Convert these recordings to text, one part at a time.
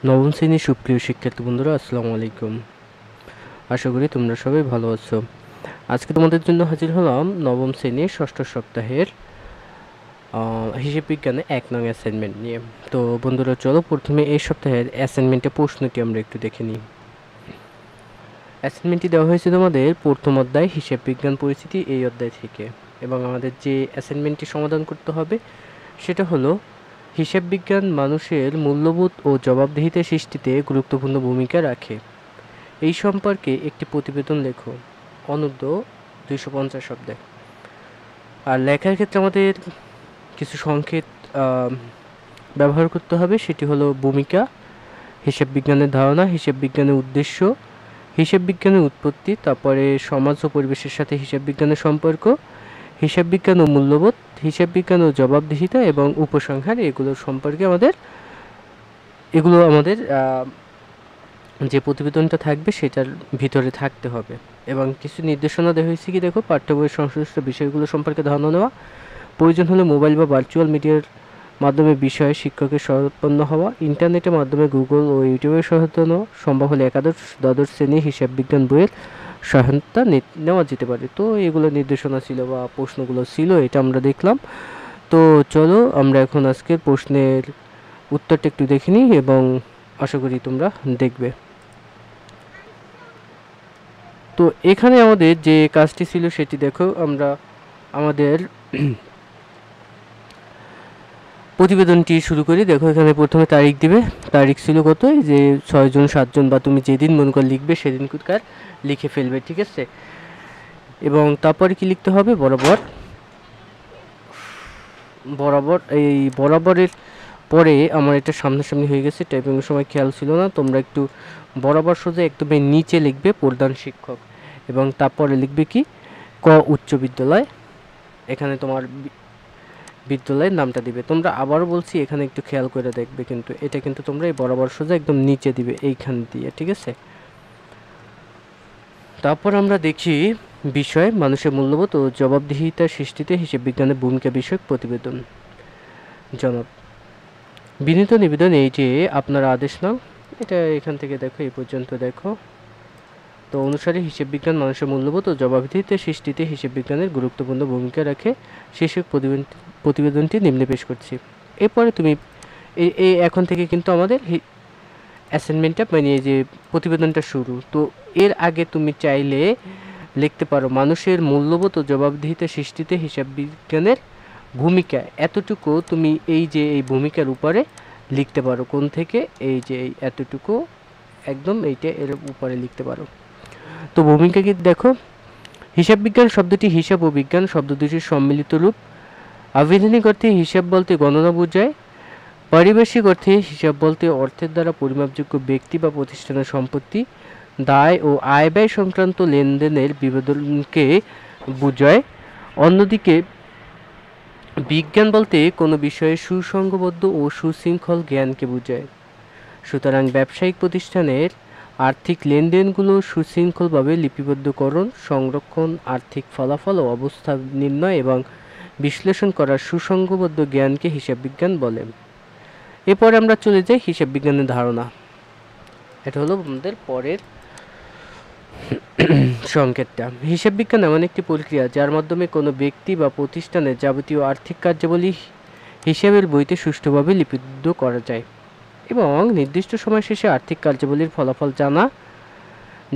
নবম শ্রেণীর সুপ্রিয় শিক্ষার্থী বন্ধুরা, আসসালামু আলাইকুম। আশা করি তোমরা সবাই ভালো আছো। আজকে তোমাদের জন্য হাজির হলাম নবম শ্রেণীর ষষ্ঠ সপ্তাহের হিসাব বিজ্ঞানে ১ নং অ্যাসাইনমেন্ট নিয়ে। তো বন্ধুরা, চলো প্রথমে এই সপ্তাহের অ্যাসাইনমেন্টের প্রশ্নটি আমরা একটু দেখে নিই। অ্যাসাইনমেন্টটি দেওয়া হয়েছে তোমাদের প্রথম অধ্যায় হিসাব বিজ্ঞান পরিস্থিতি এই অধ্যায় থেকে, এবং আমাদের যে অ্যাসাইনমেন্টটি সমাধান করতে হবে সেটা হলো হিসাব বিজ্ঞান মানুষের মূল্যবোধ ও জবাবদিহিতা সৃষ্টিতে গুরুত্বপূর্ণ ভূমিকা রাখে। এই সম্পর্কে একটি প্রতিবেদন লেখো অনূর্ধ্ব 250 শব্দে। আর লেখার ক্ষেত্রে আমাদের কিছু সংকেত ব্যবহার করতে হবে, সেটি হলো ভূমিকা, হিসাব বিজ্ঞানের ধারণা, হিসাব বিজ্ঞানের উদ্দেশ্য, হিসাব বিজ্ঞানের উৎপত্তি, তারপরে সমাজ ও পরিবেশের সাথে হিসাব বিজ্ঞানের সম্পর্ক, হিসাব বিজ্ঞান ও মূল্যবোধ, হিসাব বিজ্ঞান ও জবাবদিহিতা এবং উপসংহার। এগুলো সম্পর্কে এগুলো আমাদের যে প্রতিবেদনটা থাকবে সেটার ভিতরে থাকতে হবে। এবং কিছু নির্দেশনা দেওয়া হয়েছে কি দেখো, পাঠ্য বইয়ের সংশ্লিষ্ট বিষয়গুলো সম্পর্কে ধারণা নেওয়া, প্রয়োজন হলে মোবাইল বা ভার্চুয়াল মিডিয়ার মাধ্যমে বিষয়ে শিক্ষকের শরণাপন্ন হওয়া, ইন্টারনেটের মাধ্যমে গুগল ও ইউটিউবের সহায়তা নেওয়া, সম্ভব হলে একাদশ দ্বাদশ শ্রেণীর হিসাব বিজ্ঞান বইয়ের সহায়তা নেওয়া যেতে পারে। তো এগুলো নির্দেশনা ছিল বা প্রশ্নগুলো ছিল, এটা আমরা দেখলাম। তো চলো আমরা এখন আজকের প্রশ্নের উত্তরটা একটু দেখে নিই এবং আশা করি তোমরা দেখবে। তো এখানে আমাদের যে কাজটি ছিল সেটি দেখো, আমরা আমাদের প্রতিবেদনটি শুরু করি। দেখো এখানে প্রথমে তারিখ দিবে, তারিখ ছিল কত, এই যে 6 জন 7 জন বা তুমি যেদিন মনে কর লিখবে সেদিনকার লিখে ফেলবে, ঠিক আছে। এবং তারপরে কি লিখতে হবে, বরাবর। এই বরাবরের পরে আমার এটা সামনাসামনি হয়ে গেছে, টাইপিংয়ের সময় খেয়াল ছিল না, তোমরা একটু বরাবর সোজা একদম নিচে লিখবে প্রধান শিক্ষক, এবং তারপরে লিখবে কি ক উচ্চ বিদ্যালয়, এখানে তোমার বিদ্যালয়ের নামটা দিবে। তোমরা আবারও বলছি, এখানে একটু খেয়াল করে দেখবে, কিন্তু এটা কিন্তু তোমরা এই বরাবর সোজা একদম নিচে দিবে এইখান দিয়ে, ঠিক আছে। তারপর আমরা দেখি বিষয় মানুষের মূল্যবোধ ও জবাবদিহিতা সৃষ্টিতে হিসেব বিজ্ঞানের ভূমিকা বিষয়ক প্রতিবেদন। জনাব, বিনীত নিবেদন এই যে আপনার আদেশ নাও। এটা এখান থেকে দেখো, এই পর্যন্ত দেখো। তো অনুসারে হিসেব বিজ্ঞান মানুষের মূল্যবোধ ও জবাবদিহিতা সৃষ্টিতে হিসেব বিজ্ঞানের গুরুত্বপূর্ণ ভূমিকা রাখে। শীর্ষক প্রতিবেদনটি নিম্নে পেশ করছি। এরপরে তুমি এই এখন থেকে কিন্তু আমাদের অ্যাসাইনমেন্টটা মানে যে প্রতিবেদনটা শুরু। তো এর আগে তুমি চাইলে লিখতে পারো মানুষের মূল্যবোধ ও জবাবদিহিতা সৃষ্টিতে হিসাব বিজ্ঞানের ভূমিকা, এতটুকু তুমি এই যে এই ভূমিকার উপরে লিখতে পারো। কোন থেকে, এই যে এই এতটুকু একদম এইটা এর উপরে লিখতে পারো। তো ভূমিকা কি দেখো, হিসাব বিজ্ঞান শব্দটি হিসাব ও বিজ্ঞান শব্দ দুটির সম্মিলিত রূপ। আবিধানিক অর্থে হিসাব বলতে গণনা বোঝায়। পারিভাষিক অর্থে হিসাব বলতে অর্থের দ্বারা পরিমাপযোগ্য ব্যক্তি বা প্রতিষ্ঠানের সম্পত্তি, দায় ও আয় ব্যয় সংক্রান্ত লেনদেনের বিবরণকে বোঝায়। অন্যদিকে বিজ্ঞান বলতে কোনো বিষয়ে সুসংবদ্ধ ও সুশৃঙ্খল জ্ঞানকে বোঝায়। সুতরাং ব্যবসায়িক প্রতিষ্ঠানের আর্থিক লেনদেনগুলো সুশৃঙ্খলভাবে লিপিবদ্ধকরণ, সংরক্ষণ, আর্থিক ফলাফল ও অবস্থা নির্ণয় এবং বিশ্লেষণ করার সুসংবদ্ধ জ্ঞানকে হিসাব বিজ্ঞান বলে। এরপরে আমরা চলে যাই হিসাব বিজ্ঞানের ধারণা। এটা হলো আমাদের পরের সংকেতটা। হিসাব বিজ্ঞান এমন একটি প্রক্রিয়া যার মাধ্যমে কোনো ব্যক্তি বা প্রতিষ্ঠানের যাবতীয় আর্থিক কার্যাবলী হিসাবের বইতে সুষ্ঠুভাবে লিপিবদ্ধ করা যায় এবং নির্দিষ্ট সময় শেষে আর্থিক কার্যাবলীর ফলাফল জানা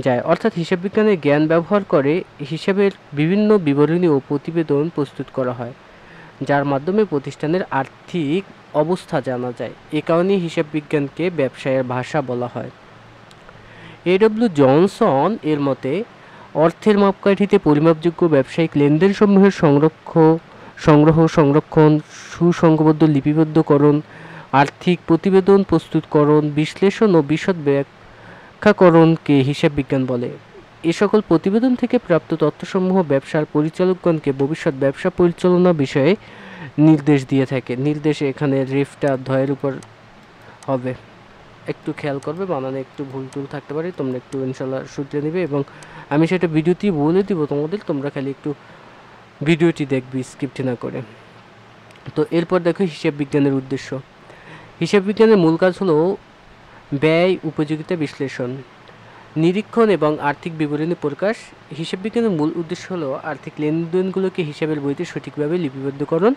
যায়। অর্থাৎ হিসাব বিজ্ঞানের জ্ঞান ব্যবহার করে হিসাবের বিভিন্ন বিবরণী ও প্রতিবেদন প্রস্তুত করা হয়, যার মাধ্যমে প্রতিষ্ঠানের আর্থিক অবস্থা জানা যায়। এ কারণেই হিসাব বিজ্ঞানকে ব্যবসায়ের ভাষা বলা হয়। এডব্লিউ জনসন এর মতে অর্থের মাপকাঠিতে পরিমাপযোগ্য ব্যবসায়িক লেনদেনসমূহের সংগ্রহ, সংরক্ষণ, সুসংবদ্ধ লিপিবদ্ধকরণ, আর্থিক প্রতিবেদন প্রস্তুতকরণ, বিশ্লেষণ ও বিশদ ব্যাখ্যাকরণকে হিসাব বিজ্ঞান বলে। এ সকল প্রতিবেদন থেকে প্রাপ্ত তথ্যসমূহ ব্যবসার পরিচালকগণকে ভবিষ্যৎ ব্যবসা পরিচালনা বিষয়ে নির্দেশ দিয়ে থাকে। নির্দেশ এখানে রেফটা অধ্যায়ের উপর হবে, একটু খেয়াল করবে, বানানে একটু ভুল টুল থাকতে পারে, তোমরা একটু ইনশাল্লাহ শুধরে নেবে এবং আমি সেটা ভিডিওতেই বলে দিব তোমাদের, তোমরা খালি একটু ভিডিওটি দেখবি স্কিপ্ট না করে। তো এরপর দেখো হিসাব বিজ্ঞানের উদ্দেশ্য। হিসাব বিজ্ঞানের মূল কাজ হলো ব্যয় উপযোগিতা বিশ্লেষণ, নিরীক্ষণ এবং আর্থিক বিবরণী প্রকাশ। হিসাব বিজ্ঞানের মূল উদ্দেশ্য হলো আর্থিক লেনদেনগুলোকে হিসাবের বইতে সঠিকভাবে লিপিবদ্ধকরণ।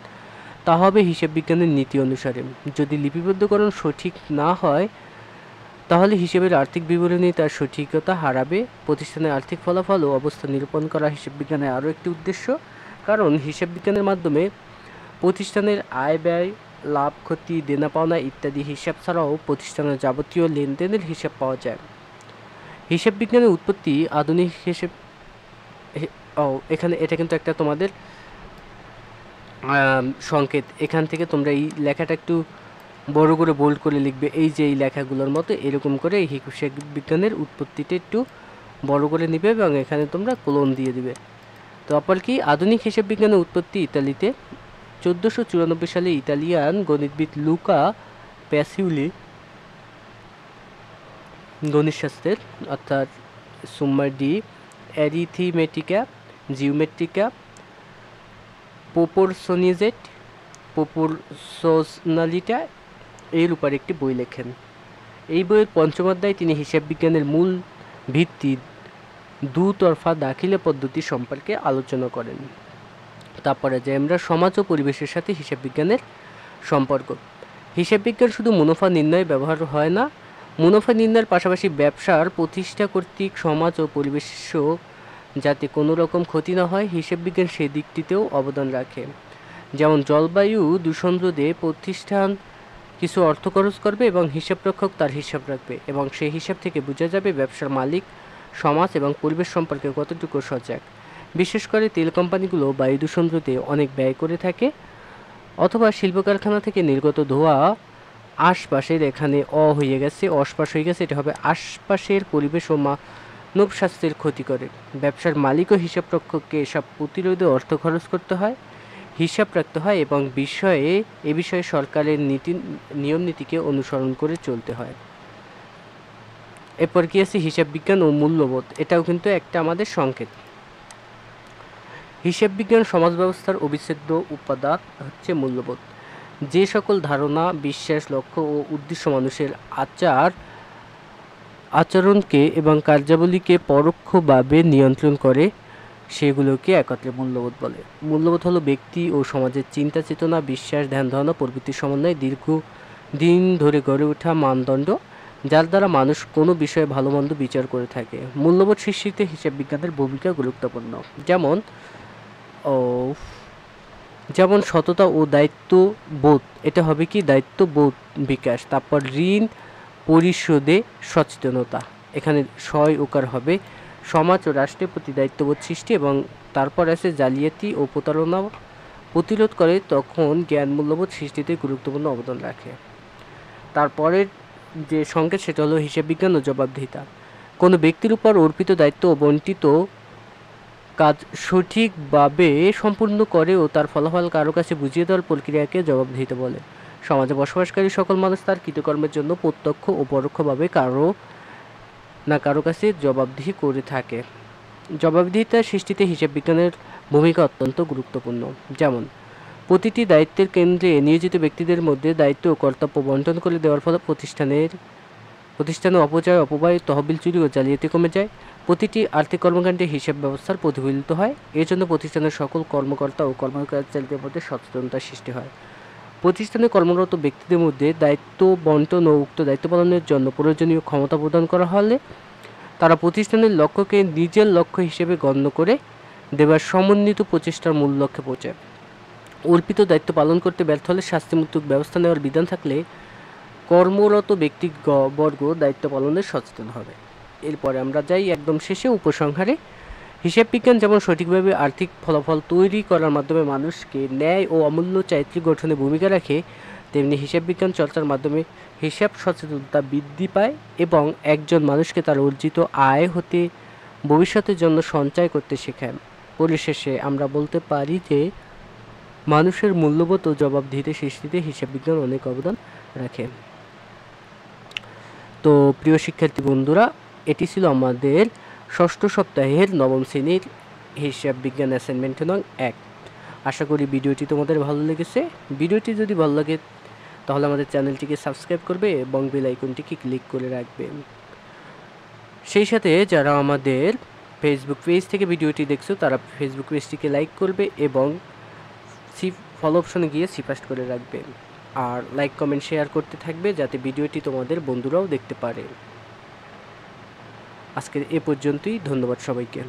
তা হবে হিসাব বিজ্ঞানের নীতি অনুসারে। যদি লিপিবদ্ধকরণ সঠিক না হয় তাহলে হিসাবের আর্থিক বিবরণী তার সঠিকতা হারাবে। প্রতিষ্ঠানের আর্থিক ফলাফল ও অবস্থা নিরূপণ করা হিসাব বিজ্ঞানের আরও একটি উদ্দেশ্য, কারণ হিসাব বিজ্ঞানের মাধ্যমে প্রতিষ্ঠানের আয় ব্যয়, লাভ ক্ষতি, দেনা পাওনা ইত্যাদি হিসাব ছাড়াও প্রতিষ্ঠানের যাবতীয় লেনদেনের হিসাব পাওয়া যায়। হিসাব বিজ্ঞানের উৎপত্তি আধুনিক হিসেব এখানে এটা কিন্তু একটা তোমাদের সংকেত। এখান থেকে তোমরা এই লেখাটা একটু বড় করে বোল্ড করে লিখবে, এই যে এই লেখাগুলোর মতো এরকম করে এই হিসাব বিজ্ঞানের উৎপত্তিটা একটু বড় করে নিবে এবং এখানে তোমরা কোলন দিয়ে দিবে। তারপর কি আধুনিক হিসাব বিজ্ঞানের উৎপত্তি ইতালিতে। 1494 সালে ইতালিয়ান গণিতবিদ লুকা প্যাসিউলি গণিতশাস্ত্রের অর্থাৎ সুম্মা ডি অ্যারিথমেটিকা, জিওমেট্রিকা, প্রপোর্শনালিটা এর উপর একটি বই লেখেন। এই বইয়ের পঞ্চম অধ্যায়ে তিনি হিসাব বিজ্ঞানের মূল ভিত্তি দুতরফা দাখিলা পদ্ধতি সম্পর্কে আলোচনা করেন। তারপরে যে আমরা সমাজ ও পরিবেশের সাথে হিসাব বিজ্ঞানের সম্পর্ক। হিসাব বিজ্ঞান শুধু মুনাফা নির্ণয়ে ব্যবহার হয় না, মুনাফা নির্ণয়ের পাশাপাশি ব্যবসার প্রতিষ্ঠা কর্তৃক সমাজ ও পরিবেশও যাতে কোনো রকম ক্ষতি না হয় হিসাব বিজ্ঞান সেই দিকটিতেও অবদান রাখে। যেমন জলবায়ু দূষণ রোধে প্রতিষ্ঠান কিছু অর্থ খরচ করবে এবং হিসাবরক্ষক তার হিসাব রাখবে এবং সেই হিসাব থেকে বোঝা যাবে ব্যবসার মালিক সমাজ এবং পরিবেশ সম্পর্কে কতটুকু সজাগ। বিশেষ করে তেল কোম্পানিগুলো বায়ু দূষণ রোধে অনেক ব্যয় করে থাকে, অথবা শিল্প কারখানা থেকে নির্গত ধোঁয়া আশপাশের, এখানে হয়ে গেছে অশ্বাস হয়ে গেছে, এটা হবে আশপাশের পরিবেশ ও মানব স্বাস্থ্যের ক্ষতি করে। ব্যবসার মালিক ও হিসাবরক্ষককে এসব প্রতিরোধে অর্থ খরচ করতে হয়, হিসাব রাখতে হয় এবং এ বিষয়ে সরকারের নিয়ম নীতিকে অনুসরণ করে চলতে হয়। এরপর কি আছে হিসাব বিজ্ঞান ও মূল্যবোধ, এটাও কিন্তু একটা আমাদের সংকেত। হিসাব বিজ্ঞান সমাজ ব্যবস্থার অবিচ্ছেদ্য উপাদান হচ্ছে মূল্যবোধ। যে সকল ধারণা, বিশ্বাস, লক্ষ্য ও উদ্দেশ্য মানুষের আচরণকে এবং কার্যাবলীকে পরোক্ষভাবে নিয়ন্ত্রণ করে সেগুলোকে একত্রে মূল্যবোধ বলে। মূল্যবোধ হলো ব্যক্তি ও সমাজের চিন্তা চেতনা, বিশ্বাস, ধ্যান ধারণা প্রভৃতির সমন্বয়ে দীর্ঘদিন ধরে গড়ে ওঠা মানদণ্ড, যার দ্বারা মানুষ কোনো বিষয়ে ভালো মন্দ বিচার করে থাকে। মূল্যবোধ সৃষ্টিতে হিসাব বিজ্ঞানের ভূমিকা গুরুত্বপূর্ণ। যেমন সততা ও দায়িত্ববোধ, এটা হবে কি দায়িত্ববোধ বিকাশ। তারপর ঋণ পরিশোধে সচেতনতা, এখানে সয় ওকার হবে সমাজ ও রাষ্ট্রের প্রতি দায়িত্ববোধ সৃষ্টি। এবং তারপর আছে জালিয়াতি ও প্রতারণা প্রতিরোধ করে, তখন জ্ঞান মূল্যবোধ সৃষ্টিতে গুরুত্বপূর্ণ অবদান রাখে। তারপরের যে সংকেত সেটা হলো হিসাব বিজ্ঞান ও জবাবদিহিতা। কোনো ব্যক্তির উপর অর্পিত দায়িত্ব ও বন্টিত কাজ সঠিকভাবে সম্পূর্ণ করে ও তার ফলাফল কারো কাছে বুঝিয়ে দেওয়ার প্রক্রিয়াকে জবাবদিহিতা বলে। সমাজে বসবাসকারী সকল মানুষ তার কৃতকর্মের জন্য প্রত্যক্ষ ও পরোক্ষভাবে কারো কাছে জবাবদিহি করে থাকে। জবাবদিহিতার সৃষ্টিতে হিসাব বিজ্ঞানের ভূমিকা অত্যন্ত গুরুত্বপূর্ণ। যেমন প্রতিটি দায়িত্বের কেন্দ্রে নিয়োজিত ব্যক্তিদের মধ্যে দায়িত্ব ও কর্তব্য বন্টন করে দেওয়ার ফলে প্রতিষ্ঠানে অপচয়, অপব্যয়, তহবিল চুরি ও জালিয়াতি কমে যায়। প্রতিটি আর্থিক কর্মকাণ্ডে হিসাব ব্যবস্থার প্রতিফলিত হয়। এর জন্য প্রতিষ্ঠানের সকল কর্মকর্তা ও কর্মচারীদের মধ্যে সচেতনতার সৃষ্টি হয়। প্রতিষ্ঠানে কর্মরত ব্যক্তিদের মধ্যে দায়িত্ব বন্টন ও উক্ত দায়িত্ব পালনের জন্য প্রয়োজনীয় ক্ষমতা প্রদান করা হলে তারা প্রতিষ্ঠানের লক্ষ্যকে নিজের লক্ষ্য হিসেবে গণ্য করে দেবার সমন্বিত প্রচেষ্টার মূল লক্ষ্যে পৌঁছায়। অর্পিত দায়িত্ব পালন করতে ব্যর্থ হলে শাস্তিমূলক ব্যবস্থা নেওয়ার বিধান থাকলে কর্মরত ব্যক্তিবর্গ দায়িত্ব পালনে সচেতন হবে। এরপরে আমরা যাই একদম শেষে উপসংহারে। হিসাব বিজ্ঞান যেমন সঠিকভাবে আর্থিক ফলাফল তৈরি করার মাধ্যমে মানুষকে ন্যায় ও অমূল্য চারিত্রিক গঠনে ভূমিকা রাখে, তেমনি হিসাব বিজ্ঞান চর্চার মাধ্যমে হিসাব সচেতনতা বৃদ্ধি পায় এবং একজন মানুষকে তার অর্জিত আয় হতে ভবিষ্যতের জন্য সঞ্চয় করতে শেখায়। পরিশেষে আমরা বলতে পারি যে মানুষের মূল্যবোধ ও জবাবদিহিতা সৃষ্টিতে হিসাব বিজ্ঞান অনেক অবদান রাখে। তো প্রিয় শিক্ষার্থী বন্ধুরা, এটি ছিল আমাদের ষষ্ঠ সপ্তাহের নবম শ্রেণীর হিসাব বিজ্ঞান অ্যাসাইনমেন্ট নং 1। আশা করি ভিডিওটি তোমাদের ভালো লেগেছে। ভিডিওটি যদি ভালো লাগে তাহলে আমাদের চ্যানেলটিকে সাবস্ক্রাইব করবে এবং বেল আইকনটিকে ক্লিক করে রাখবে। সেই সাথে যারা আমাদের ফেসবুক পেজ থেকে ভিডিওটি দেখছো তারা ফেসবুক পেজটিকে লাইক করবে এবং ফলো অপশনে গিয়ে সিফাস্ট করে রাখবে। আর লাইক কমেন্ট শেয়ার করতে থাকবে যাতে ভিডিওটি তোমাদের বন্ধুরাও দেখতে পারে। আজকের এ পর্যন্তই, ধন্যবাদ সবাইকে।